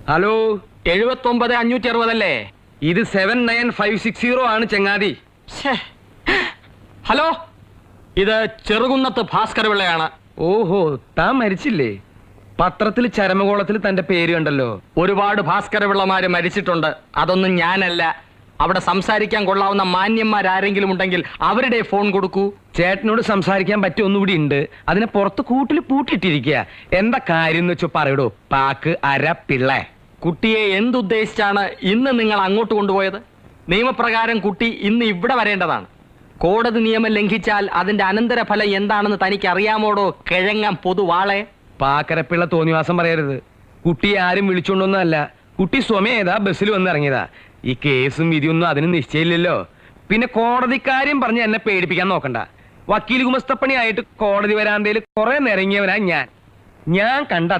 Hello 79,560 അല്ലേ? ഇത് 79560 ആണ് ചങ്ങാതി. ഹലോ, ഇത് ചെറുകുന്നത്ത് ഭാസ്കര പിള്ളയാണ്. ഓഹോ, താൻ മരിച്ചില്ലേ? പത്രത്തിൽ ചരമകോളത്തിൽ തന്റെ പേര് കണ്ടല്ലോ. ഒരുപാട് ഭാസ്കര പിള്ളമാര് മരിച്ചിട്ടുണ്ട്. അതൊന്നും ഞാനല്ല. അവിടെ സംസാരിക്കാൻ കൊള്ളാവുന്ന മാന്യന്മാരാരെങ്കിലും ഉണ്ടെങ്കിൽ അവരുടെ ഫോൺ കൊടുക്കൂ. ചേട്ടനോട് സംസാരിക്കാൻ പറ്റിയ ഒന്നുകൂടി ഉണ്ട്. അതിനെ പുറത്ത് കൂട്ടിൽ പൂട്ടിട്ടിരിക്കുക. എന്താ കാര്യം എന്ന് വെച്ചോ പറയടോ. പാക്ക് അര പിള്ള. കുട്ടിയെ എന്തുദ്ദേശിച്ചാണ് ഇന്ന് നിങ്ങൾ അങ്ങോട്ട് കൊണ്ടുപോയത്? നിയമപ്രകാരം കുട്ടി ഇന്ന് ഇവിടെ വരേണ്ടതാണ്. കോടതി നിയമം ലംഘിച്ചാൽ അതിന്റെ അനന്തരഫലം എന്താണെന്ന് തനിക്ക് അറിയാമോടോ കിഴങ്ങാൻ പൊതുവാളെ? പാക്കരപ്പിള്ള തോന്നിവാസം പറയരുത്. കുട്ടിയെ ആരും വിളിച്ചോണ്ടൊന്നല്ല. കുട്ടി സ്വമേതാ ബസ്സിൽ വന്ന് ഇറങ്ങിയതാ. ഈ കേസും വിധിയൊന്നും അതിന് നിശ്ചയില്ലല്ലോ. പിന്നെ കോടതിക്കാര്യം പറഞ്ഞ് എന്നെ പേടിപ്പിക്കാൻ നോക്കണ്ട. വക്കീൽ ഗുമസ്തപ്പണിയായിട്ട് കോടതി വരാന്തയിൽ കുറെ നിരങ്ങിയവനാ ഞാൻ. കണ്ട